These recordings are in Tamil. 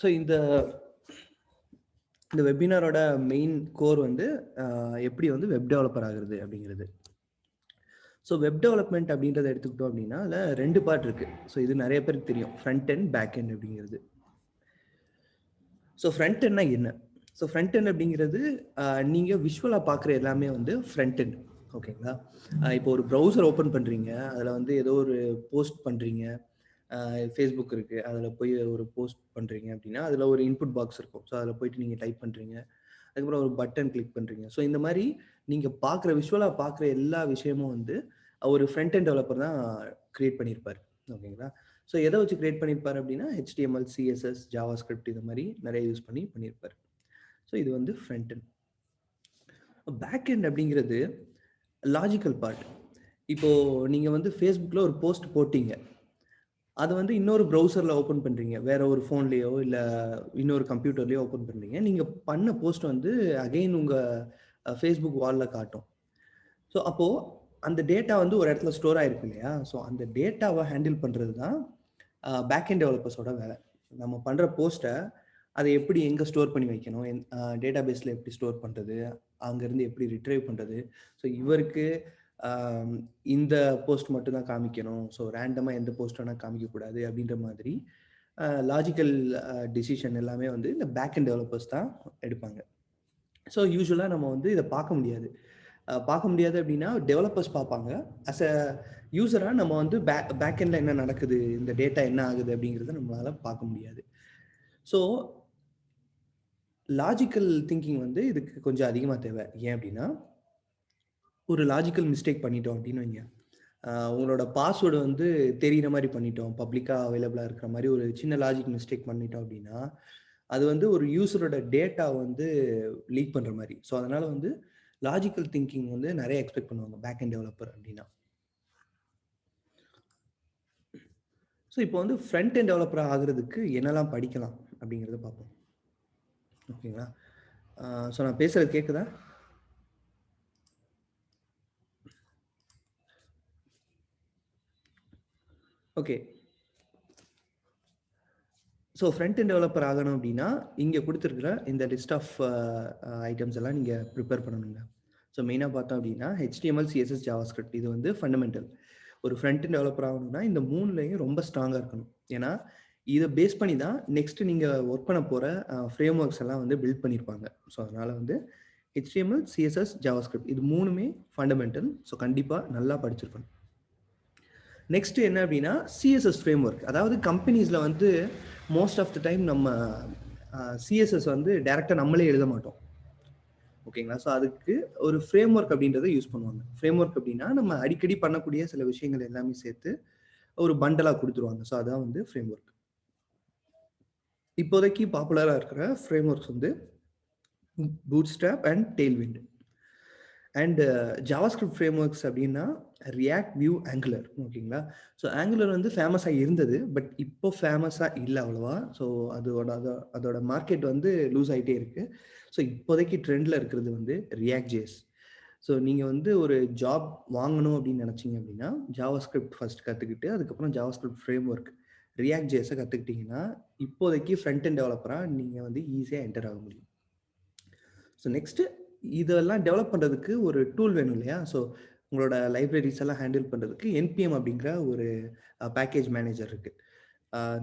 ஸோ இந்த வெபினாரோட மெயின் கோர் வந்து எப்படி வந்து வெப் டெவலப்பர் ஆகுறது அப்படிங்கிறது. ஸோ வெப் டெவலப்மெண்ட் அப்படின்றத எடுத்துக்கிட்டோம் அப்படின்னா அதில் 2 பார்ட் இருக்குது. ஸோ இது நிறைய பேருக்கு தெரியும், ஃப்ரண்ட் எண்ட் பேக் எண்ட் அப்படிங்கிறது. ஸோ ஃப்ரண்ட் எண்ட்னா என்ன? ஸோ ஃப்ரண்ட் எண்ட் அப்படிங்கிறது நீங்கள் விஷுவலாக பார்க்குற எல்லாமே வந்து ஃப்ரண்ட் எண்ட். ஓகேங்களா? இப்போ ஒரு ப்ரௌசர் ஓப்பன் பண்ணுறீங்க, அதில் வந்து ஏதோ ஒரு போஸ்ட் பண்ணுறீங்க, ஃபேஸ்புக் இருக்குது, அதில் போய் ஒரு போஸ்ட் பண்ணுறீங்க அப்படின்னா அதில் ஒரு இன்புட் பாக்ஸ் இருக்கும். ஸோ அதில் போயிட்டு நீங்கள் டைப் பண்ணுறீங்க, அதுக்கப்புறம் ஒரு பட்டன் கிளிக் பண்ணுறீங்க. ஸோ இந்த மாதிரி நீங்கள் பார்க்குற விஷுவலாக பார்க்குற எல்லா விஷயமும் வந்து ஒரு ஃப்ரண்ட் எண்ட் டெவலப்பர் தான் க்ரியேட் பண்ணியிருப்பார். ஓகேங்களா? ஸோ எதை வச்சு க்ரியேட் பண்ணியிருப்பார் அப்படின்னா HTML, CSS, JavaScript இது மாதிரி நிறைய யூஸ் பண்ணியிருப்பார். ஸோ இது வந்து ஃப்ரண்ட் எண்ட். பேக் எண்ட் அப்படிங்கிறது லாஜிக்கல் பார்ட். இப்போது நீங்கள் வந்து ஃபேஸ்புக்கில் ஒரு போஸ்ட் போட்டிங்க, அது வந்து இன்னொரு ப்ரௌசரில் ஓப்பன் பண்ணுறீங்க, வேற ஒரு ஃபோன்லேயோ இல்லை இன்னொரு கம்ப்யூட்டர்லேயோ ஓப்பன் பண்ணுறீங்க. நீங்கள் பண்ண போஸ்ட் வந்து அகெயின் உங்கள் ஃபேஸ்புக் வாலில் காட்டும். ஸோ அப்போது அந்த டேட்டா வந்து ஒரு இடத்துல ஸ்டோர் ஆகிருக்கு இல்லையா? ஸோ அந்த டேட்டாவை ஹேண்டில் பண்ணுறது தான் பேக் எண்ட் டெவலப்பர்ஸோட வேலை. நம்ம பண்ணுற போஸ்ட்டை அதை எப்படி எங்கே ஸ்டோர் பண்ணி வைக்கணும், டேட்டா பேஸில் எப்படி ஸ்டோர் பண்ணுறது, அங்கேருந்து எப்படி ரிட்ரைவ் பண்ணுறது. ஸோ இவருக்கு இந்த போஸ்ட் மட்டும் தான் காமிக்கணும், ஸோ ரேண்டமாக எந்த போஸ்ட் வேணால் காமிக்கக்கூடாது அப்படின்ற மாதிரி லாஜிக்கல் டிசிஷன் எல்லாமே வந்து இந்த பேக் எண்ட் டெவலப்பர்ஸ் தான் எடுப்பாங்க. ஸோ யூஸ்வலாக நம்ம வந்து இதை பார்க்க முடியாது அப்படின்னா டெவலப்பர்ஸ் பார்ப்பாங்க. அஸ் அ யூஸராக நம்ம வந்து பேக் எண்டில் என்ன நடக்குது, இந்த டேட்டா என்ன ஆகுது அப்படிங்கிறத நம்மளால் பார்க்க முடியாது. ஸோ லாஜிக்கல் திங்கிங் வந்து இதுக்கு கொஞ்சம் அதிகமாக தேவை. ஏன் அப்படின்னா ஒரு லாஜிக்கல் மிஸ்டேக் பண்ணிட்டோம் அப்படின்னு வைங்க, உங்களோட பாஸ்வேர்டு வந்து தெரிகிற மாதிரி பண்ணிட்டோம், பப்ளிக்காக அவைலபிளாக இருக்கிற மாதிரி ஒரு சின்ன லாஜிக் மிஸ்டேக் பண்ணிட்டோம் அப்படின்னா அது வந்து ஒரு யூஸரோட டேட்டா வந்து லீக் பண்ணுற மாதிரி. ஸோ அதனால் வந்து லாஜிக்கல் திங்கிங் வந்து நிறைய எக்ஸ்பெக்ட் பண்ணுவாங்க பேக் எண்ட் டெவலப்பர் அப்படின்னா. ஸோ இப்போ வந்து ஃப்ரண்ட் எண்ட் டெவலப்பர் ஆகிறதுக்கு என்னெல்லாம் படிக்கலாம் அப்படிங்கிறத பார்ப்போம். ஓகேங்களா? ஸோ நான் பேசுகிறது கேட்குதா? Okay. So front end developer ஆகணும் அப்படின்னா இங்கே கொடுத்துருக்குற இந்த லிஸ்ட் ஆஃப் ஐட்டம்ஸ் எல்லாம் நீங்கள் ப்ரிப்பேர் பண்ணணுங்க. ஸோ மெயினாக பார்த்தோம் அப்படின்னா HTML, CSS, JavaScript இது வந்து ஃபண்டமெண்டல். ஒரு ஃப்ரண்ட் எண்ட் டெவலப்பர் ஆகணும்னா இந்த 3லையும் ரொம்ப ஸ்ட்ராங்காக இருக்கணும். ஏன்னா இதை பேஸ் பண்ணி தான் நெக்ஸ்ட் நீங்கள் ஒர்க் பண்ண போகிற ஃப்ரேம் ஒர்க்ஸ் எல்லாம் வந்து பில்ட் பண்ணியிருப்பாங்க. ஸோ அதனால் வந்து HTML, CSS, JavaScript இது 3மே ஃபண்டமெண்டல். ஸோ கண்டிப்பாக நல்லா படிச்சிருக்கணும். நெக்ஸ்ட் என்ன அப்படின்னா CSS ஃப்ரேம் ஒர்க். அதாவது கம்பெனிஸில் வந்து மோஸ்ட் ஆஃப் த டைம் நம்ம CSS வந்து டைரெக்டாக நம்மளே எழுத மாட்டோம். ஓகேங்களா? ஸோ அதுக்கு ஒரு ஃப்ரேம் ஒர்க் அப்படின்றத யூஸ் பண்ணுவாங்க. ஃப்ரேம் ஒர்க் அப்படின்னா நம்ம அடிக்கடி பண்ணக்கூடிய சில விஷயங்கள் எல்லாமே சேர்த்து ஒரு பண்டலாக கொடுத்துருவாங்க. ஸோ அதான் வந்து ஃப்ரேம் ஒர்க். இப்போதைக்கு பாப்புலராக இருக்கிற ஃப்ரேம் ஒர்க்ஸ் வந்து bootstrap and tailwind. And JavaScript frameworks அப்படின்னா ரியாக்ட், வியூ, ஆங்குலர். ஓகேங்களா? ஸோ ஆங்குலர் வந்து ஃபேமஸாக இருந்தது, பட் இப்போ ஃபேமஸாக இல்லை அவ்வளோவா. ஸோ அதோட மார்க்கெட் வந்து லூஸ் ஆகிட்டே இருக்குது. ஸோ இப்போதைக்கு ட்ரெண்டில் இருக்கிறது வந்து ரியாக்ட் ஜேஎஸ். ஸோ நீங்கள் வந்து ஒரு ஜாப் வாங்கணும் அப்படின்னு நினச்சிங்க அப்படின்னா ஜாவாஸ்கிரிப்ட் ஃபர்ஸ்ட் கற்றுக்கிட்டு அதுக்கப்புறம் ஜாவாஸ்கிரிப்ட் ஃப்ரேம் ஒர்க் ரியாக்ட் ஜேஎஸை கற்றுக்கிட்டிங்கன்னா இப்போதைக்கு ஃப்ரண்ட் எண்ட் டெவலப்பராக நீங்கள் வந்து ஈஸியாக என்டர் ஆக முடியும். ஸோ நெக்ஸ்ட்டு இதெல்லாம் டெவலப் பண்ணுறதுக்கு ஒரு டூல் வேணும் இல்லையா? ஸோ உங்களோட லைப்ரரிஸ் எல்லாம் ஹேண்டில் பண்ணுறதுக்கு NPM அப்படிங்கிற ஒரு பேக்கேஜ் மேனேஜர் இருக்குது.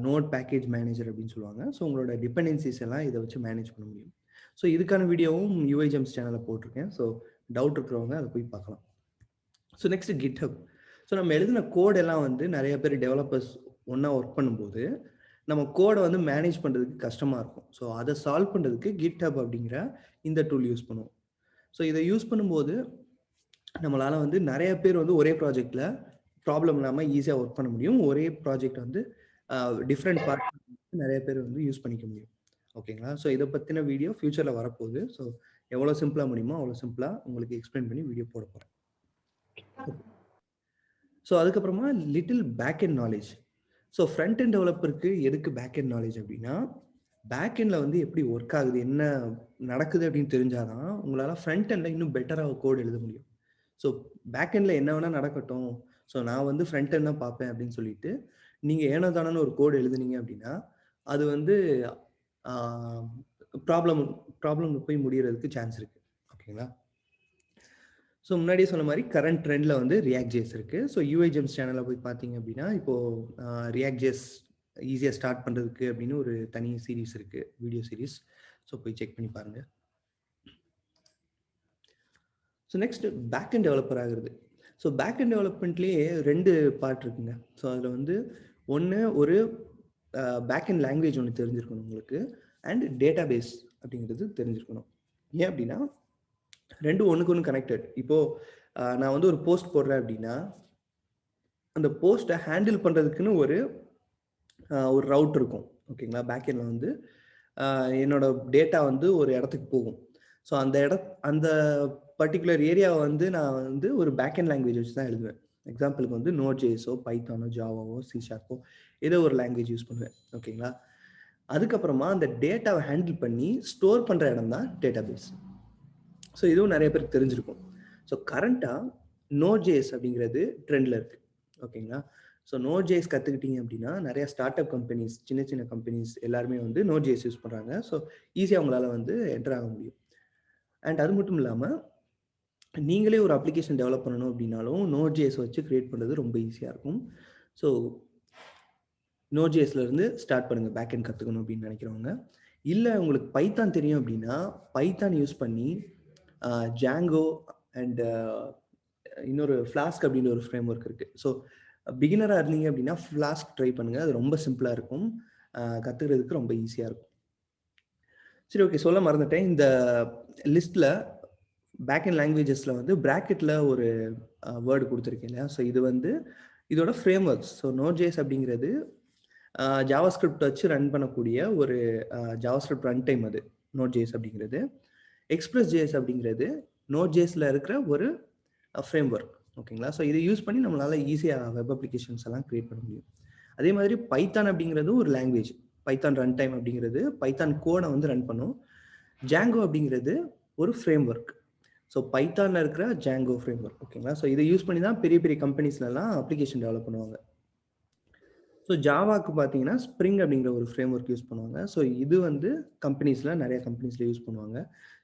நோட் பேக்கேஜ் மேனேஜர் அப்படின்னு சொல்லுவாங்க. ஸோ உங்களோட டிபெண்டன்சிஸ் எல்லாம் இதை வச்சு மேனேஜ் பண்ண முடியும். ஸோ இதுக்கான வீடியோவும் UiGems சேனலில் போட்டிருக்கேன். ஸோ டவுட் இருக்கிறவங்க அதை போய் பார்க்கலாம். So next GitHub. ஸோ நம்ம எழுதின கோட் எல்லாம் வந்து நிறைய பேர் டெவலப்பர்ஸ் ஒன்றா ஒர்க் பண்ணும்போது நம்ம கோடை வந்து மேனேஜ் பண்ணுறதுக்கு கஷ்டமாக இருக்கும். ஸோ அதை சால்வ் பண்ணுறதுக்கு GitHub அப்படிங்கிற இந்த டூல் யூஸ் பண்ணுவோம். ஸோ இதை யூஸ் பண்ணும்போது நம்மளால் வந்து நிறைய பேர் வந்து ஒரே ப்ராஜெக்டில் ப்ராப்ளம் இல்லாமல் ஈஸியாக ஒர்க் பண்ண முடியும். ஒரே ப்ராஜெக்ட் வந்து டிஃப்ரெண்ட் பார்ட் நிறைய பேர் வந்து யூஸ் பண்ணிக்க முடியும். ஓகேங்களா? ஸோ இதை பற்றின வீடியோ ஃப்யூச்சரில் வரப்போகுது. ஸோ எவ்வளோ சிம்பிளாக முடியுமோ அவ்வளோ சிம்பிளாக உங்களுக்கு எக்ஸ்பிளைன் பண்ணி வீடியோ போட போகிறேன். ஸோ அதுக்கப்புறமா little back end knowledge. So front end டெவலப்பருக்கு எதுக்கு பேக் எண்ட் நாலேஜ் அப்படின்னா பேக் எண்டில் வந்து எப்படி ஒர்க் ஆகுது, என்ன நடக்குது அப்படின்னு தெரிஞ்சாதான் உங்களால் ஃப்ரண்ட் எண்டில் இன்னும் பெட்டராக கோட் எழுத முடியும். ஸோ பேக் எண்டில் என்ன வேணால் நடக்கட்டும், ஸோ நான் வந்து ஃப்ரண்ட் எண்ட் தான் பார்ப்பேன் அப்படின்னு சொல்லிட்டு நீங்கள் ஏனோ தானோன்னு ஒரு கோடு எழுதுனீங்க அப்படின்னா அது வந்து ப்ராப்ளம் போய் முடியறதுக்கு சான்ஸ் இருக்குது. ஓகேங்களா? ஸோ முன்னாடியே சொன்ன மாதிரி கரண்ட் ட்ரெண்டில் வந்து ரியாக்ட் ஜேஸ் இருக்குது. ஸோ யூஐ ஜெம்ஸ் சேனலில் போய் பார்த்தீங்க அப்படின்னா இப்போது ரியாக்ட் ஜேஸ் ஈஸியாக ஸ்டார்ட் பண்ணுறதுக்கு அப்படின்னு ஒரு தனி சீரீஸ் இருக்குது, வீடியோ சீரீஸ். ஸோ போய் செக் பண்ணி பாருங்கள். So next back end developer ஆகுறது. ஸோ பேக் அண்ட் டெவலப்மெண்ட்லேயே 2 பார்ட் இருக்குங்க. ஸோ அதில் வந்து ஒன்று ஒரு பேக் அண்ட் லாங்குவேஜ் ஒன்று தெரிஞ்சிருக்கணும் உங்களுக்கு, அண்ட் டேட்டா பேஸ் அப்படிங்கிறது தெரிஞ்சிருக்கணும். ஏன் அப்படின்னா 2 ஒன்றுக்கு ஒன்று கனெக்டட். இப்போது நான் வந்து ஒரு போஸ்ட் போடுறேன் அப்படின்னா அந்த போஸ்ட்டை ஹேண்டில் பண்ணுறதுக்குன்னு ஒரு ரவுட் இருக்கும். ஓகேங்களா? பேக் எண்டில் வந்து என்னோட டேட்டா வந்து ஒரு இடத்துக்கு போகும். ஸோ அந்த பர்டிகுலர் ஏரியாவை வந்து நான் வந்து ஒரு பேக் அண்ட் லாங்குவேஜ் வச்சு தான் எழுதுவேன். எக்ஸாம்பிளுக்கு வந்து Node.js-ஓ பைத்தானோ ஜாவாவோ C# ஏதோ ஒரு லாங்குவேஜ் யூஸ் பண்ணுவேன். ஓகேங்களா? அதுக்கப்புறமா அந்த டேட்டாவை ஹேண்டில் பண்ணி ஸ்டோர் பண்ணுற இடம் தான் டேட்டா பேஸ். ஸோ இதுவும் நிறைய பேருக்கு தெரிஞ்சிருக்கும். ஸோ கரண்ட்டாக Node.js அப்படிங்கிறது ட்ரெண்டில் இருக்குது. ஓகேங்களா? ஸோ Node.js கற்றுக்கிட்டீங்க அப்படின்னா நிறைய ஸ்டார்ட் அப் கம்பெனிஸ், சின்ன சின்ன கம்பெனிஸ் எல்லாருமே வந்து Node.js யூஸ் பண்ணுறாங்க. ஸோ ஈஸியாக அவங்களால வந்து என்டர் ஆக முடியும். அண்ட் அது மட்டும் இல்லாமல் நீங்களே ஒரு அப்ளிகேஷன் டெவலப் பண்ணணும் அப்படின்னாலும் Node.js வச்சு கிரியேட் பண்ணுறது ரொம்ப ஈஸியாக இருக்கும். ஸோ Node.jsலேருந்து ஸ்டார்ட் பண்ணுங்கள் பேக் அண்ட் கற்றுக்கணும் அப்படின்னு நினைக்கிறவங்க. இல்லை உங்களுக்கு பைத்தான் தெரியும் அப்படின்னா பைத்தான் யூஸ் பண்ணி Django அண்ட் இன்னொரு ஃப்ளாஸ்க் அப்படின்னு ஒரு ஃப்ரேம் ஒர்க் இருக்குது. ஸோ பிகினராக இருந்தீங்க அப்படின்னா ஃப்ளாஸ்க் ட்ரை பண்ணுங்கள். அது ரொம்ப சிம்பிளாக இருக்கும், கற்றுக்கிறதுக்கு ரொம்ப ஈஸியாக இருக்கும். சரி, ஓகே, சொல்ல மறந்துட்டேன். இந்த லிஸ்ட்டில் பேக் அண்ட் லாங்குவேஜஸில் வந்து ப்ராக்கெட்டில் ஒரு வேர்டு கொடுத்துருக்கேன் இல்லையா? ஸோ இது வந்து இதோட ஃப்ரேம் ஒர்க்ஸ். ஸோ Node.js அப்படிங்கிறது ஜாவாஸ்கிரிப்ட் வச்சு ரன் பண்ணக்கூடிய ஒரு ஜாவாஸ்கிரிப்ட் ரன் டைம். அது Node.js அப்படிங்கிறது. Express.js அப்படிங்கிறது Node.jsல இருக்கிற ஒரு ஃப்ரேம் ஒர்க். ஓகேங்களா? ஸோ இதை யூஸ் பண்ணி நம்மளால ஈஸியாக வெப் அப்ளிகேஷன்ஸ் எல்லாம் கிரியேட் பண்ண முடியும். அதே மாதிரி பைத்தான் அப்படிங்கிறது ஒரு லாங்குவேஜ். பைத்தான் ரன் டைம் அப்படிங்கிறது பைத்தான் கோடை வந்து ரன் பண்ணும். Django அப்படிங்கிறது ஒரு ஃப்ரேம் ஒர்க். ஸோ பைத்தானில் இருக்கிற Django ஃப்ரேம் ஒர்க். ஓகேங்களா? ஸோ இதை யூஸ் பண்ணி தான் பெரிய பெரிய கம்பெனிஸ்லாம் அப்ளிகேஷன் டெவலப் பண்ணுவாங்க. ஸோ ஜாவாக்கு பார்த்தீங்கன்னா ஸ்ப்ரிங் அப்படிங்கிற ஒரு ஃப்ரேம் ஒர்க் யூஸ் பண்ணுவாங்க. ஸோ இது வந்து நிறைய கம்பெனிஸில் யூஸ் பண்ணுவாங்க.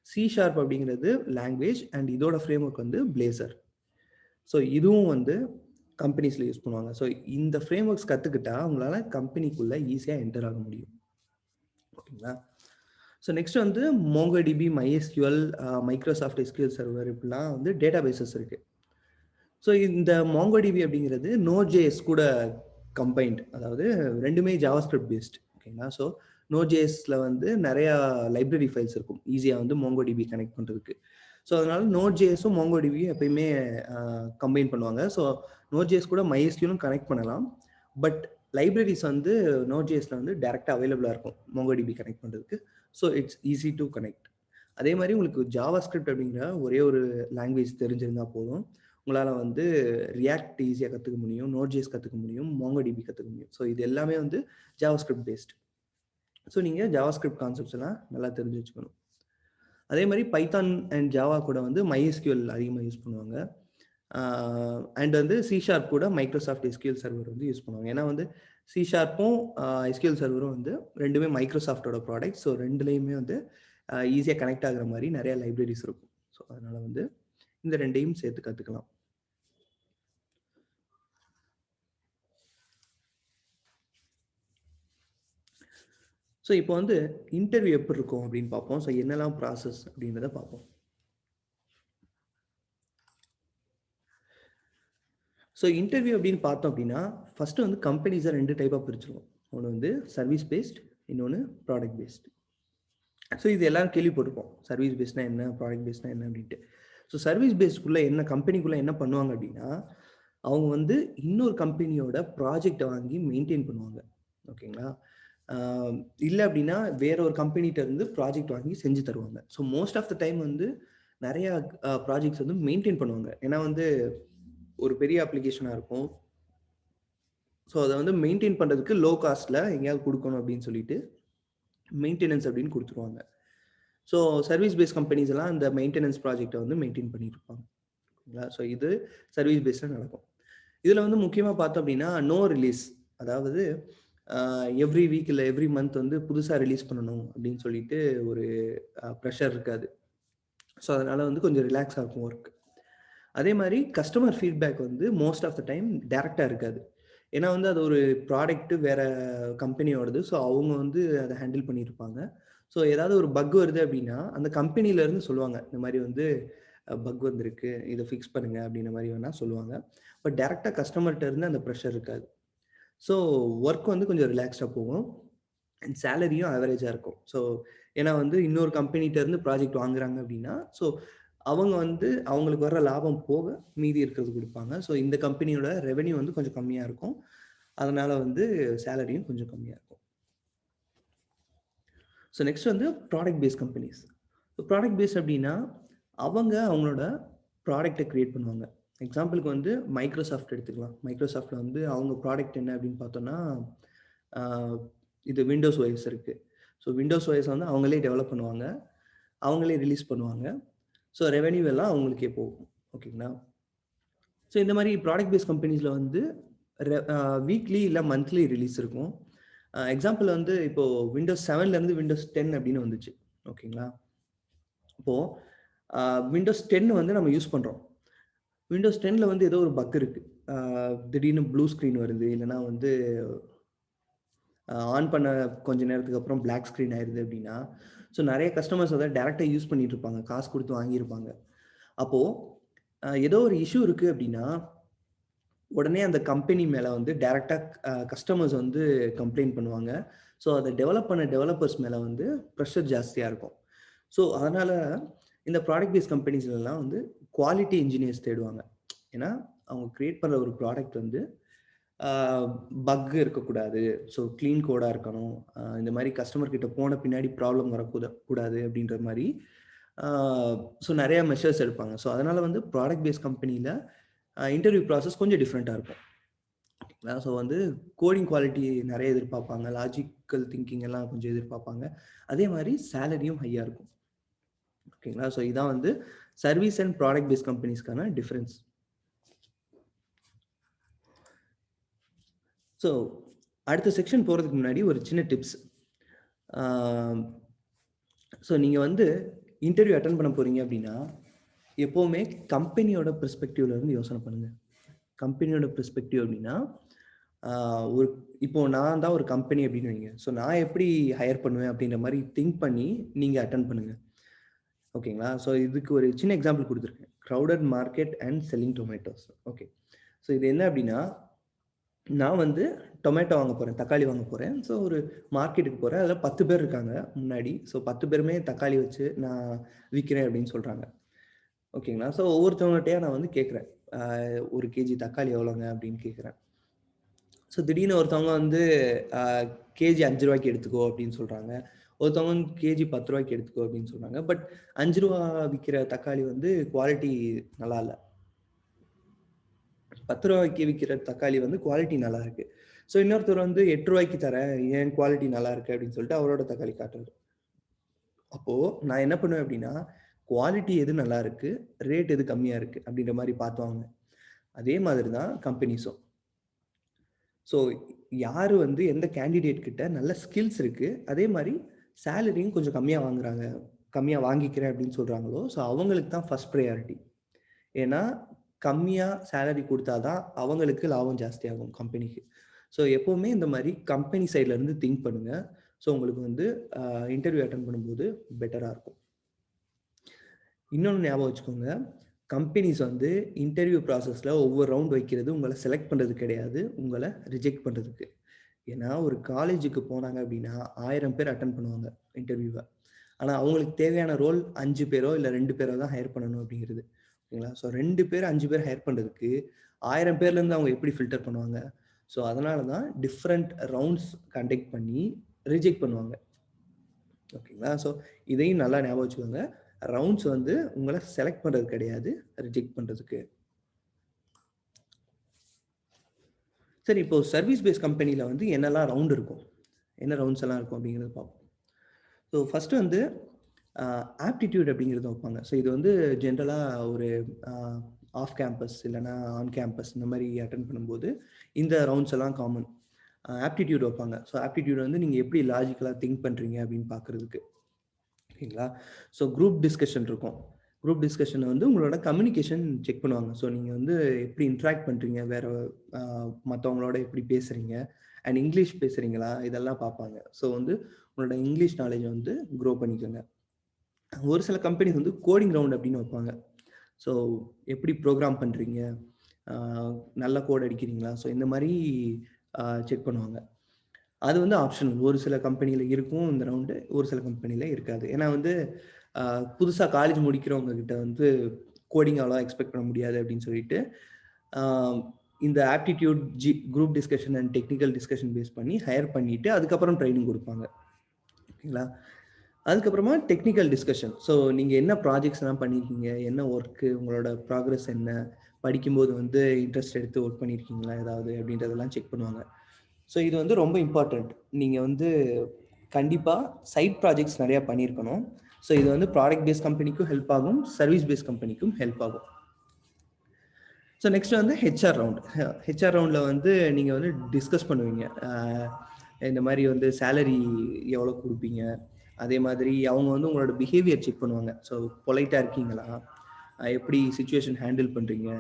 C# அப்படிங்கிறது லாங்குவேஜ் அண்ட் இதோட ஃப்ரேம் ஒர்க் வந்து Blazor. ஸோ இதுவும் வந்து கம்பெனிஸில் யூஸ் பண்ணுவாங்க. ஸோ இந்த ஃப்ரேம் ஒர்க்ஸ் கற்றுக்கிட்டா உங்களால் கம்பெனிக்குள்ளே ஈஸியாக என்டர் ஆக முடியும். ஓகேங்களா? ஸோ நெக்ஸ்ட் வந்து MongoDB, MySQL, Microsoft SQL server இப்படிலாம் வந்து டேட்டா பேசஸ் இருக்குது. ஸோ இந்த MongoDB அப்படிங்கிறது Node.js கூட கம்பைன்ட், அதாவது ரெண்டுமே ஜாவாஸ்கிரிப்ட் பேஸ்ட். ஓகேங்களா? ஸோ Node.jsல வந்து நிறையா லைப்ரரி ஃபைல்ஸ் இருக்கும், ஈஸியாக வந்து MongoDB கனெக்ட் பண்ணுறதுக்கு. ஸோ அதனால Node.jsம் MongoDB எப்பயுமே கம்பைன் பண்ணுவாங்க. ஸோ Node.js கூட MySQLம் கனெக்ட் பண்ணலாம். பட் லைப்ரரிஸ் வந்து Node.jsல வந்து டேரெக்டாக அவைலபிளாக இருக்கும் MongoDB கனெக்ட் பண்ணுறதுக்கு. So it's easy to connect. அதே மாதிரி உங்களுக்கு ஜாவாஸ்கிரிப்ட் அப்படிங்கிற ஒரே ஒரு லாங்குவேஜ் தெரிஞ்சிருந்தால் போதும், உங்களால் வந்து ரியாக்ட் ஈஸியாக கற்றுக்க முடியும், Node.js கற்றுக்க முடியும், MongoDB கற்றுக்க முடியும். ஸோ இது எல்லாமே வந்து ஜாவாஸ்கிரிப்ட் பேஸ்ட். ஸோ நீங்கள் ஜாவாஸ்கிரிப்ட் கான்செப்ட்ஸ் எல்லாம் நல்லா தெரிஞ்சு வச்சுக்கணும். அதே மாதிரி பைத்தான் அண்ட் ஜாவா கூட வந்து MySQL அதிகமாக யூஸ் பண்ணுவாங்க. அண்ட் வந்து C# கூட மைக்ரோசாஃப்ட் SQL சர்வர் வந்து யூஸ் பண்ணுவாங்க. ஏன்னா வந்து C#ம் SQL சர்வரும் வந்து ரெண்டுமே மைக்ரோசாஃப்டோட ப்ராடக்ட். ஸோ ரெண்டுலேயுமே வந்து ஈஸியாக கனெக்ட் ஆகிற மாதிரி நிறைய லைப்ரரிஸ் இருக்கும். ஸோ அதனால் வந்து இந்த ரெண்டையும் சேர்த்து கற்றுக்கலாம். ஸோ இப்போ வந்து இன்டர்வியூ எப்படி இருக்கும் அப்படின்னு பார்ப்போம். ஸோ என்னெல்லாம் ப்ராசஸ் அப்படின்றத பார்ப்போம். ஸோ இன்டர்வியூ அப்படின்னு பார்த்தோம் அப்படின்னா ஃபஸ்ட்டு வந்து கம்பெனிஸை 2 டைப்பாக பிரிச்சிருவோம். ஒன்று வந்து சர்வீஸ் பேஸ்ட், இன்னொன்று ப்ராடக்ட் பேஸ்ட். ஸோ இது எல்லாரும் கேள்விப்பட்டிருப்போம், சர்வீஸ் பேஸ்ட்னா என்ன, ப்ராடக்ட் பேஸ்ட்னா என்ன அப்படின்ட்டு. ஸோ சர்வீஸ் பேஸ்டுக்குள்ளே கம்பெனிக்குள்ளே என்ன பண்ணுவாங்க அப்படின்னா, அவங்க வந்து இன்னொரு கம்பெனியோட ப்ராஜெக்டை வாங்கி மெயின்டைன் பண்ணுவாங்க. ஓகேங்களா? இல்லை அப்படின்னா வேற ஒரு கம்பெனிகிட்ட இருந்து ப்ராஜெக்ட் வாங்கி செஞ்சு தருவாங்க. So most of the time வந்து நிறையா ப்ராஜெக்ட்ஸ் வந்து மெயின்டைன் பண்ணுவாங்க. ஏன்னா வந்து ஒரு பெரிய அப்ளிகேஷனாக இருக்கும். ஸோ அதை வந்து மெயின்டைன் பண்ணுறதுக்கு லோ காஸ்ட்டில் எங்கேயாவது கொடுக்கணும் அப்படின்னு சொல்லிட்டு மெயின்டெனன்ஸ் அப்படின்னு கொடுத்துருவாங்க. ஸோ சர்வீஸ் பேஸ்ட் கம்பெனிஸ் எல்லாம் அந்த மெயின்டெனன்ஸ் ப்ராஜெக்டை வந்து மெயின்டைன் பண்ணிட்டு இருப்பாங்க. ஓகேங்களா? ஸோ இது சர்வீஸ் பேஸ்டில் நடக்கும். இதில் வந்து முக்கியமாக பார்த்தோம் அப்படின்னா நோ ரிலீஸ், அதாவது எவ்ரி வீக் இல்லை எவ்ரி மந்த் வந்து புதுசாக ரிலீஸ் பண்ணணும் அப்படின்னு சொல்லிட்டு ஒரு ப்ரெஷர் இருக்காது. ஸோ அதனால் வந்து கொஞ்சம் ரிலாக்ஸாக இருக்கும் ஒர்க். அதே மாதிரி கஸ்டமர் ஃபீட்பேக் வந்து மோஸ்ட் ஆஃப் த டைம் டேரெக்டாக இருக்காது. ஏன்னா வந்து அது ஒரு ப்ராடக்ட்டு வேறு கம்பெனியோடது. ஸோ அவங்க வந்து அதை ஹேண்டில் பண்ணியிருப்பாங்க. ஸோ ஏதாவது ஒரு பக் வருது அப்படின்னா அந்த கம்பெனிலேருந்து சொல்லுவாங்க, இந்த மாதிரி வந்து பக் வந்திருக்கு, இதை ஃபிக்ஸ் பண்ணுங்க அப்படின்ற மாதிரி வேணால் சொல்லுவாங்க. பட் டேரெக்டாக கஸ்டமர்கிட்ட இருந்து அந்த ப்ரெஷர் இருக்காது. ஸோ ஒர்க் வந்து கொஞ்சம் ரிலாக்ஸ்டாக போகும். அண்ட் சேலரியும் ஆவரேஜாக இருக்கும். ஸோ ஏன்னா வந்து இன்னொரு கம்பெனிகிட்டேருந்து ப்ராஜெக்ட் வாங்குறாங்க அப்படின்னா, ஸோ அவங்க வந்து அவங்களுக்கு வர லாபம் போக மீதி இருக்கிறது கொடுப்பாங்க. ஸோ இந்த கம்பெனியோட ரெவென்யூ வந்து கொஞ்சம் கம்மியாக இருக்கும். அதனால வந்து சேலரியும் கொஞ்சம் கம்மியாக இருக்கும். ஸோ நெக்ஸ்ட் வந்து product based companies. So product based அப்படின்னா அவங்க அவங்களோட ப்ராடக்ட்டை க்ரியேட் பண்ணுவாங்க. எக்ஸாம்பிளுக்கு வந்து மைக்ரோசாஃப்ட் எடுத்துக்கலாம். மைக்ரோசாஃப்ட்டில் வந்து அவங்க ப்ராடக்ட் என்ன அப்படின்னு பார்த்தோன்னா, இது விண்டோஸ் ஓஎஸ் இருக்குது. ஸோ விண்டோஸ் ஓஎஸ் வந்து அவங்களே டெவலப் பண்ணுவாங்க, அவங்களே ரிலீஸ் பண்ணுவாங்க. ஸோ ரெவென்யூ எல்லாம் அவங்களுக்கே போகும். ஓகேங்களா? ஸோ இந்த மாதிரி ப்ராடக்ட் பேஸ்ட் கம்பெனிஸில் வந்து வீக்லி இல்லை மந்த்லி ரிலீஸ் இருக்கும். எக்ஸாம்பிள் வந்து இப்போது விண்டோஸ் 7லேருந்து விண்டோஸ் 10 அப்படின்னு வந்துச்சு. ஓகேங்களா? இப்போது விண்டோஸ் 10 வந்து நம்ம யூஸ் பண்ணுறோம். விண்டோஸ் 10ல் வந்து ஏதோ ஒரு பக் இருக்குது. திடீர்னு ப்ளூ ஸ்க்ரீன் வருது, இல்லைனா வந்து ஆன் பண்ண கொஞ்ச நேரத்துக்கு அப்புறம் பிளாக் ஸ்க்ரீன் ஆயிடுது அப்படின்னா, ஸோ நிறைய கஸ்டமர்ஸ் அதை டேரெக்டாக யூஸ் பண்ணிட்டு இருப்பாங்க, காசு கொடுத்து வாங்கியிருப்பாங்க. அப்போது ஏதோ ஒரு இஷ்யூ இருக்குது அப்படின்னா உடனே அந்த கம்பெனி மேலே வந்து டேரெக்டாக கஸ்டமர்ஸ் வந்து கம்ப்ளைண்ட் பண்ணுவாங்க. ஸோ அதை டெவலப் பண்ண டெவலப்பர்ஸ் மேலே வந்து ப்ரெஷர் ஜாஸ்தியாக இருக்கும். ஸோ அதனால் இந்த ப்ராடக்ட் பேஸ்ட் கம்பெனிஸ்லாம் வந்து குவாலிட்டி இன்ஜினியர்ஸ் தேடுவாங்க. ஏன்னா அவங்க க்ரியேட் பண்ணுற ஒரு ப்ராடக்ட் வந்து பக் இருக்கக்கூடாது, ஸோ க்ளீன் கோடாக இருக்கணும், இந்த மாதிரி கஸ்டமர் கிட்ட போன பின்னாடி ப்ராப்ளம் வரக்கூடாது அப்படின்ற மாதிரி ஸோ நிறையா மெஷர்ஸ் எடுப்பாங்க. ஸோ அதனால் வந்து ப்ராடக்ட் பேஸ்ட் கம்பெனியில் இன்டர்வியூ ப்ராசஸ் கொஞ்சம் டிஃப்ரெண்ட்டாக இருக்கும். ஓகேங்களா? ஸோ வந்து கோடிங் குவாலிட்டி நிறைய எதிர்பார்ப்பாங்க, லாஜிக்கல் திங்கிங் எல்லாம் கொஞ்சம் எதிர்பார்ப்பாங்க. அதே மாதிரி சேலரியும் ஹையாக இருக்கும். ஓகேங்களா? ஸோ இதான் வந்து சர்வீஸ் அண்ட் ப்ராடக்ட் பேஸ்ட் கம்பெனிஸ்க்கான டிஃப்ரென்ஸ். ஸோ அடுத்த செக்ஷன் போகிறதுக்கு முன்னாடி ஒரு சின்ன டிப்ஸ். ஸோ நீங்கள் வந்து இன்டர்வியூ அட்டன் பண்ண போகிறீங்க அப்படின்னா எப்போவுமே கம்பெனியோட பெர்ஸ்பெக்டிவ்லேருந்து யோசனை பண்ணுங்கள். கம்பெனியோட பெர்ஸ்பெக்டிவ் அப்படின்னா ஒரு இப்போது நான் தான் ஒரு கம்பெனி அப்படின்னு வைங்க. ஸோ நான் எப்படி ஹையர் பண்ணுவேன் அப்படின்ற மாதிரி திங்க் பண்ணி நீங்கள் அட்டன் பண்ணுங்கள். ஓகேங்களா? ஸோ இதுக்கு ஒரு சின்ன எக்ஸாம்பிள் கொடுத்துருக்கேன், crowded market and selling tomatoes. Okay, so இது என்ன அப்படின்னா, நான் வந்து டொமேட்டோ வாங்க போகிறேன், தக்காளி வாங்க போகிறேன். ஸோ ஒரு மார்க்கெட்டுக்கு போகிறேன், அதில் 10 பேர் இருக்காங்க முன்னாடி. ஸோ 10 பேருமே தக்காளி வச்சு நான் விற்கிறேன் அப்படின்னு சொல்கிறாங்க. ஓகேங்களா? ஸோ ஒவ்வொருத்தவங்ககிட்டயா நான் வந்து கேட்குறேன், 1 கேஜி தக்காளி எவ்வளோங்க அப்படின்னு கேட்குறேன். ஸோ திடீர்னு ஒருத்தவங்க வந்து கேஜி 5 ரூபாய்க்கு எடுத்துக்கோ அப்படின்னு சொல்கிறாங்க. ஒருத்தவங்க கேஜி 10 ரூபாய்க்கு எடுத்துக்கோ அப்படின்னு சொல்கிறாங்க. பட் 5 ரூபா விற்கிற தக்காளி வந்து குவாலிட்டி நல்லா இல்லை. 10 ரூபாய்க்கு விற்கிற தக்காளி வந்து குவாலிட்டி நல்லா இருக்கு. ஸோ இன்னொருத்தர் வந்து 8 ரூபாய்க்கு தரேன், ஏன் குவாலிட்டி நல்லா இருக்கு அப்படின்னு சொல்லிட்டு அவரோட தக்காளி காட்டுறாரு. அப்போது நான் என்ன பண்ணுவேன் அப்படின்னா, குவாலிட்டி எது நல்லா இருக்கு, ரேட் எது கம்மியாக இருக்கு அப்படின்ற மாதிரி பார்த்துவாங்க. அதே மாதிரி தான் கம்பெனிஸும். ஸோ யார் வந்து எந்த கேண்டிடேட் கிட்ட நல்ல ஸ்கில்ஸ் இருக்குது, அதே மாதிரி சேலரியும் கொஞ்சம் கம்மியாக வாங்குறாங்க, கம்மியாக வாங்கிக்கிறேன் அப்படின்னு சொல்கிறாங்களோ, ஸோ அவங்களுக்கு தான் ஃபஸ்ட் ப்ரையாரிட்டி. ஏன்னா கம்மியாக சேலரி கொடுத்தா தான் அவங்களுக்கு லாபம் ஜாஸ்தியாகும் கம்பெனிக்கு. ஸோ எப்போவுமே இந்த மாதிரி கம்பெனி சைட்லேருந்து திங்க் பண்ணுங்கள். ஸோ உங்களுக்கு வந்து இன்டர்வியூ அட்டன் பண்ணும்போது பெட்டராக இருக்கும். இன்னொன்று ஞாபகம் வச்சுக்கோங்க, கம்பெனிஸ் வந்து இன்டர்வியூ ப்ராசஸில் ஒவ்வொரு ரவுண்ட் வைக்கிறது உங்களை செலக்ட் பண்ணுறது கிடையாது, உங்களை ரிஜெக்ட் பண்ணுறதுக்கு. ஏன்னா ஒரு காலேஜுக்கு போனாங்க அப்படின்னா 1000 பேர் அட்டன் பண்ணுவாங்க இன்டர்வியூவை. ஆனால் அவங்களுக்கு தேவையான ரோல் 5 பேரோ இல்லை 2 பேரோ தான் ஹையர் பண்ணணும் அப்படிங்கிறது. ஓகேங்களா? ஸோ 2 பேர் 5 பேர் ஹையர் பண்ணுறதுக்கு 1000 பேர்லேருந்து அவங்க எப்படி ஃபில்டர் பண்ணுவாங்க? ஸோ அதனால தான் டிஃப்ரெண்ட் ரவுண்ட்ஸ் கண்டக்ட் பண்ணி ரிஜெக்ட் பண்ணுவாங்க. ஓகேங்களா? ஸோ இதையும் நல்லா ஞாபகம் வச்சுக்கோங்க, ரவுண்ட்ஸ் வந்து உங்களை செலக்ட் பண்ணுறது கிடையாது, ரிஜெக்ட் பண்ணுறதுக்கு. சரி, இப்போ சர்வீஸ் பேஸ் கம்பெனியில் வந்து என்னெல்லாம் ரவுண்ட் இருக்கும், என்ன ரவுண்ட்ஸ் எல்லாம் இருக்கும் அப்படிங்கிறத பார்ப்போம். ஸோ ஃபஸ்ட்டு வந்து ஆப்டிடியூட் அப்படிங்கிறத வைப்பாங்க. ஸோ இது வந்து ஜென்ரலாக ஒரு ஆஃப் கேம்பஸ் இல்லைனா ஆன் கேம்பஸ் இந்த மாதிரி அட்டன் பண்ணும்போது இந்த ரவுண்ட்ஸ் எல்லாம் காமன். ஆப்டிடியூட் வைப்பாங்க. ஸோ ஆப்டிடியூட் வந்து நீங்கள் எப்படி லாஜிக்கலாக திங்க் பண்ணுறீங்க அப்படின்னு பார்க்குறதுக்கு. ஓகேங்களா? ஸோ குரூப் டிஸ்கஷன் இருக்கும். குரூப் டிஸ்கஷனில் வந்து உங்களோட கம்யூனிகேஷன் செக் பண்ணுவாங்க. ஸோ நீங்கள் வந்து எப்படி இன்ட்ராக்ட் பண்ணுறீங்க, வேறு மற்றவங்களோட எப்படி பேசுகிறீங்க, அண்ட் இங்கிலீஷ் பேசுகிறீங்களா, இதெல்லாம் பார்ப்பாங்க. ஸோ வந்து உங்களோட இங்கிலீஷ் நாலேஜை வந்து க்ரோ பண்ணிக்கோங்க. ஒரு சில கம்பெனிஸ் வந்து கோடிங் ரவுண்ட் அப்படின்னு வைப்பாங்க. ஸோ எப்படி ப்ரோக்ராம் பண்ணுறீங்க, நல்ல கோட் அடிக்கிறீங்களா, ஸோ இந்த மாதிரி செக் பண்ணுவாங்க. அது வந்து ஆப்ஷனல். ஒரு சில கம்பெனியில் இருக்கும் இந்த ரவுண்டு, ஒரு சில கம்பெனியில் இருக்காது. ஏன்னா வந்து புதுசாக காலேஜ் முடிக்கிறவங்க கிட்ட வந்து கோடிங் அவ்வளோ எக்ஸ்பெக்ட் பண்ண முடியாது அப்படின்னு சொல்லிட்டு இந்த aptitude group discussion and technical discussion face பண்ணி ஹையர் பண்ணிவிட்டு அதுக்கப்புறம் ட்ரைனிங் கொடுப்பாங்க. ஓகேங்களா? அதுக்கப்புறமா டெக்னிக்கல் டிஸ்கஷன். ஸோ நீங்கள் என்ன ப்ராஜெக்ட்ஸ்லாம் பண்ணியிருக்கீங்க, என்ன ஒர்க்கு, உங்களோட ப்ராக்ரஸ் என்ன, படிக்கும்போது வந்து இன்ட்ரெஸ்ட் எடுத்து ஒர்க் பண்ணியிருக்கீங்களா ஏதாவது அப்படின்றதெல்லாம் செக் பண்ணுவாங்க. ஸோ இது வந்து ரொம்ப இம்பார்ட்டண்ட். நீங்கள் வந்து கண்டிப்பாக சைட் ப்ராஜெக்ட்ஸ் நிறையா பண்ணியிருக்கணும். ஸோ இது வந்து ப்ராடக்ட் பேஸ் கம்பெனிக்கும் ஹெல்ப் ஆகும், சர்வீஸ் பேஸ் கம்பெனிக்கும் ஹெல்ப் ஆகும். ஸோ நெக்ஸ்ட் வந்து ஹெச்ஆர் ரவுண்ட். ஹெச்ஆர் ரவுண்டில் வந்து நீங்கள் வந்து டிஸ்கஸ் பண்ணுவீங்க. இந்த மாதிரி வந்து சேலரி எவ்வளோ கொடுப்பீங்க, அதே மாதிரி அவங்க வந்து உங்களோட பிஹேவியர் செக் பண்ணுவாங்க. ஸோ பொலைட்டாக இருக்கீங்களா, எப்படி சிச்சுவேஷன் ஹேண்டில் பண்ணுறீங்க,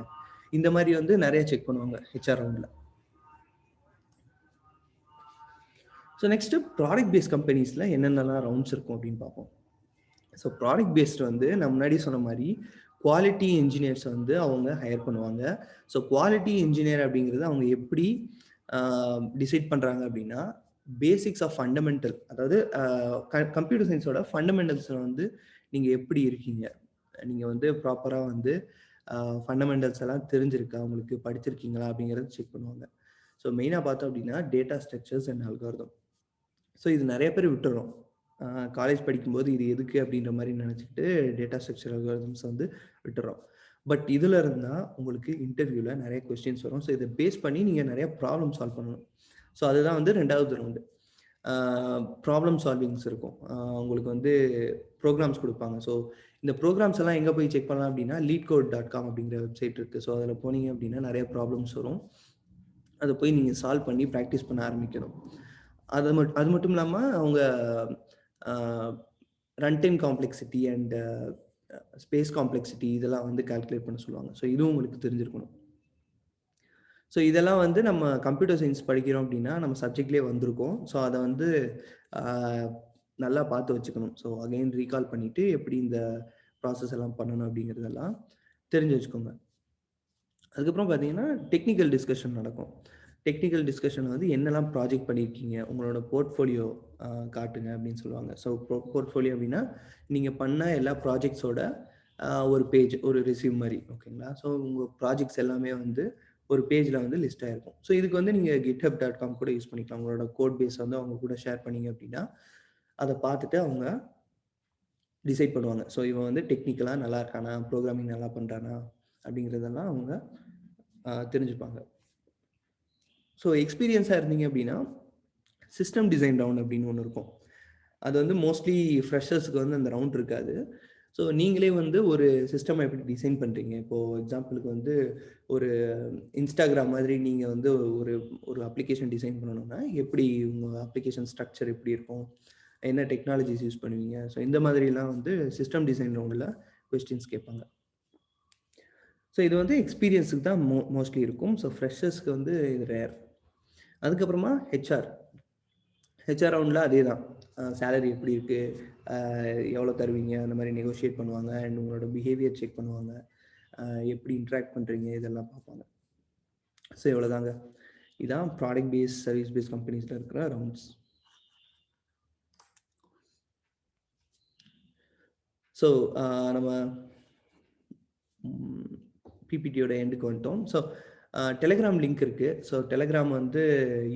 இந்த மாதிரி வந்து நிறைய செக் பண்ணுவாங்க ஹெச்ஆர் ரவுண்டில். ஸோ நெக்ஸ்ட்டு ப்ராடக்ட் பேஸ்ட் கம்பெனிஸில் என்னென்னலாம் ரவுண்ட்ஸ் இருக்கும் அப்படின்னு பார்ப்போம். ஸோ ப்ராடக்ட் பேஸ்ட் வந்து நான் முன்னாடி சொன்ன மாதிரி குவாலிட்டி இன்ஜினியர்ஸ் வந்து அவங்க ஹையர் பண்ணுவாங்க. ஸோ குவாலிட்டி இன்ஜினியர் அப்படிங்கிறது அவங்க எப்படி டிசைட் பண்ணுறாங்க அப்படின்னா, பேசிக்ஸ் ஆஃப் ஃபண்டமெண்டல், அதாவது கம்ப்யூட்டர் சயின்ஸோட ஃபண்டமெண்டல்ஸில் வந்து நீங்கள் எப்படி இருக்கீங்க, நீங்கள் வந்து ப்ராப்பராக வந்து ஃபண்டமெண்டல்ஸ் எல்லாம் தெரிஞ்சிருக்கா, உங்களுக்கு படிச்சிருக்கீங்களா அப்படிங்கிறத செக் பண்ணுவாங்க. ஸோ மெயினாக பார்த்தோம் அப்படின்னா data structures and algorithm. So இது நிறைய பேர் விட்டுறோம். காலேஜ் படிக்கும்போது இது எதுக்கு அப்படின்ற மாதிரி நினச்சிக்கிட்டு டேட்டா ஸ்ட்ரக்சர் அல்காரிதம்ஸ் வந்து விட்டுறோம். பட் இதில் இருந்தால் உங்களுக்கு இன்டர்வியூவில் நிறைய கொஸ்டின்ஸ் வரும். ஸோ இதை பேஸ் பண்ணி நீங்கள் நிறைய ப்ராப்ளம் சால்வ் பண்ணணும். ஸோ அதுதான் வந்து 2வது ரவுண்டு. ப்ராப்ளம் சால்விங்ஸ் இருக்கும். உங்களுக்கு வந்து ப்ரோக்ராம்ஸ் கொடுப்பாங்க. ஸோ இந்த ப்ரோக்ராம்ஸ் எல்லாம் எங்கே போய் செக் பண்ணலாம் அப்படின்னா leetcode.com அப்படிங்கிற வெப்சைட் இருக்குது. ஸோ அதில் போனீங்க அப்படின்னா நிறைய ப்ராப்ளம்ஸ் வரும். அதை போய் நீங்கள் சால்வ் பண்ணி ப்ராக்டிஸ் பண்ண ஆரம்பிக்கணும். அது மட்டும் இல்லாமல் அவங்க run time complexity and space complexity இதெல்லாம் வந்து கால்குலேட் பண்ண சொல்லுவாங்க. ஸோ இதுவும் உங்களுக்கு தெரிஞ்சிருக்கணும். ஸோ இதெல்லாம் வந்து நம்ம கம்ப்யூட்டர் சயின்ஸ் படிக்கிறோம் அப்படின்னா நம்ம சப்ஜெக்ட்லேயே வந்திருக்கோம். ஸோ அதை வந்து நல்லா பார்த்து வச்சுக்கணும். ஸோ அகைன் ரீகால் பண்ணிவிட்டு எப்படி இந்த ப்ராசஸ் எல்லாம் பண்ணணும் அப்படிங்கிறதெல்லாம் தெரிஞ்சு வச்சுக்கோங்க. அதுக்கப்புறம் பார்த்தீங்கன்னா டெக்னிக்கல் டிஸ்கஷன் நடக்கும். டெக்னிக்கல் டிஸ்கஷன் வந்து என்னெல்லாம் ப்ராஜெக்ட் பண்ணியிருக்கீங்க, உங்களோட போர்ட்ஃபோலியோ காட்டுங்க அப்படின்னு சொல்லுவாங்க. ஸோ போர்ட்ஃபோலியோ அப்படின்னா நீங்கள் பண்ண எல்லா ப்ராஜெக்ட்ஸோட ஒரு பேஜ், ஒரு ரெஸ்யூம் மாதிரி. ஓகேங்களா? ஸோ உங்கள் ப்ராஜெக்ட்ஸ் எல்லாமே வந்து ஒரு பேஜில் வந்து லிஸ்ட் ஆகிருக்கும். ஸோ இதுக்கு வந்து நீங்கள் github.com கூட யூஸ் பண்ணிக்கலாம். உங்களோட கோட் பேஸ் வந்து அவங்க கூட ஷேர் பண்ணிங்க அப்படின்னா அதை பார்த்துட்டு அவங்க டிசைட் பண்ணுவாங்க. ஸோ இவன் வந்து டெக்னிக்கலாக நல்லா இருக்கானா, ப்ரோக்ராமிங் நல்லா பண்ணுறானா அப்படிங்கிறதெல்லாம் அவங்க தெரிஞ்சுப்பாங்க. ஸோ எக்ஸ்பீரியன்ஸாக இருந்தீங்க அப்படின்னா சிஸ்டம் டிசைன் ரவுண்ட் அப்படின்னு ஒன்று இருக்கும். அது வந்து மோஸ்ட்லி ஃப்ரெஷர்ஸ்க்கு வந்து அந்த ரவுண்ட் இருக்காது. ஸோ நீங்களே வந்து ஒரு சிஸ்டம் எப்படி டிசைன் பண்ணுறீங்க, இப்போது எக்ஸாம்பிளுக்கு வந்து ஒரு இன்ஸ்டாகிராம் மாதிரி நீங்கள் வந்து ஒரு ஒரு அப்ளிகேஷன் டிசைன் பண்ணணும்னா எப்படி உங்கள் அப்ளிகேஷன் ஸ்ட்ரக்சர் எப்படி இருக்கும், என்ன டெக்னாலஜிஸ் யூஸ் பண்ணுவீங்க, ஸோ இந்த மாதிரிலாம் வந்து சிஸ்டம் டிசைன் ரவுண்டில் கொஸ்டின்ஸ் கேட்பாங்க. ஸோ இது வந்து எக்ஸ்பீரியன்ஸுக்கு தான் மோஸ்ட்லி இருக்கும். ஸோ ஃப்ரெஷர்ஸ்க்கு வந்து இது ரேர். அதுக்கப்புறமா ஹெச்ஆர் ரவுண்டில் அதே தான். சேலரி எப்படி இருக்குது, எவ்வளோ தருவீங்க, அந்த மாதிரி நெகோஷியேட் பண்ணுவாங்க. அண்ட் உங்களோட பிஹேவியர் செக் பண்ணுவாங்க, எப்படி இன்ட்ராக்ட் பண்ணுறீங்க இதெல்லாம் பார்ப்பாங்க. ஸோ இவ்வளோதாங்க. இதான் ப்ராடக்ட் பேஸ் சர்வீஸ் பேஸ் கம்பெனிஸில் இருக்கிற ரவுண்ட்ஸ். ஸோ நம்ம பிபிடியோட எண்டுக்கு வந்துட்டோம். ஸோ டெலிகிராம் லிங்க் இருக்குது. ஸோ டெலிகிராம் வந்து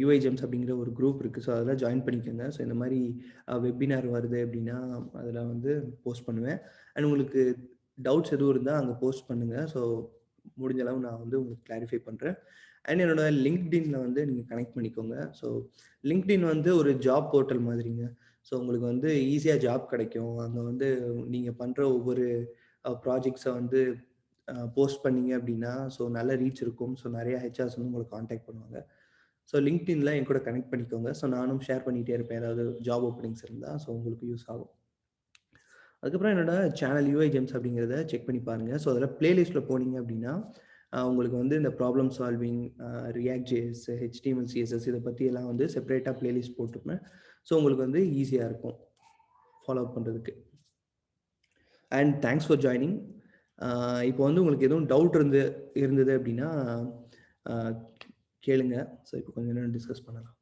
யூஐ ஜெம்ஸ் அப்படிங்கிற ஒரு குரூப் இருக்குது. ஸோ அதெல்லாம் ஜாயின் பண்ணிக்கோங்க. ஸோ இந்த மாதிரி வெபினார் வருது அப்படின்னா அதில் வந்து போஸ்ட் பண்ணுவேன். அண்ட் உங்களுக்கு டவுட்ஸ் எதுவும் இருந்தால் அங்கே போஸ்ட் பண்ணுங்கள். ஸோ முடிஞ்ச அளவு நான் வந்து உங்களுக்கு கிளாரிஃபை பண்ணுறேன். அண்ட் என்னோட லிங்க்டின்ல வந்து நீங்கள் கனெக்ட் பண்ணிக்கோங்க. ஸோ லிங்க்டின் வந்து ஒரு ஜாப் போர்ட்டல் மாதிரிங்க. ஸோ உங்களுக்கு வந்து ஈஸியாக ஜாப் கிடைக்கும். அங்கே வந்து நீங்கள் பண்ணுற ஒவ்வொரு ப்ராஜெக்ட்ஸை வந்து போஸ்ட் பண்ணீங்க அப்படின்னா ஸோ நல்ல ரீச் இருக்கும். ஸோ நிறைய ஹெச்ஆர்ஸ் வந்து உங்களை காண்டாக்ட் பண்ணுவாங்க. ஸோ லிங்க்டின்ல என் கூட கனெக்ட் பண்ணிக்கோங்க. ஸோ நானும் ஷேர் பண்ணிகிட்டே இருப்பேன் ஏதாவது ஜாப் ஓப்பனிங்ஸ் இருந்தால். ஸோ உங்களுக்கு யூஸ் ஆகும். அதுக்கப்புறம் என்னோட சேனல் யூஐ ஜெம்ஸ் அப்படிங்கிறத செக் பண்ணி பாருங்கள். ஸோ அதில் பிளேலிஸ்ட்டில் போனீங்க அப்படின்னா உங்களுக்கு வந்து இந்த problem solving, react JS, HTML, CSS இதை பற்றி எல்லாம் வந்து செப்பரேட்டாக பிளேலிஸ்ட் போட்டுப்பேன். ஸோ உங்களுக்கு வந்து ஈஸியாக இருக்கும் ஃபாலோ அப் பண்ணுறதுக்கு. And thanks for joining. இப்போ வந்து உங்களுக்கு எதுவும் டவுட் இருந்தது அப்படின்னா கேளுங்க. ஸோ இப்போ கொஞ்சம் நேரம் டிஸ்கஸ் பண்ணலாம்.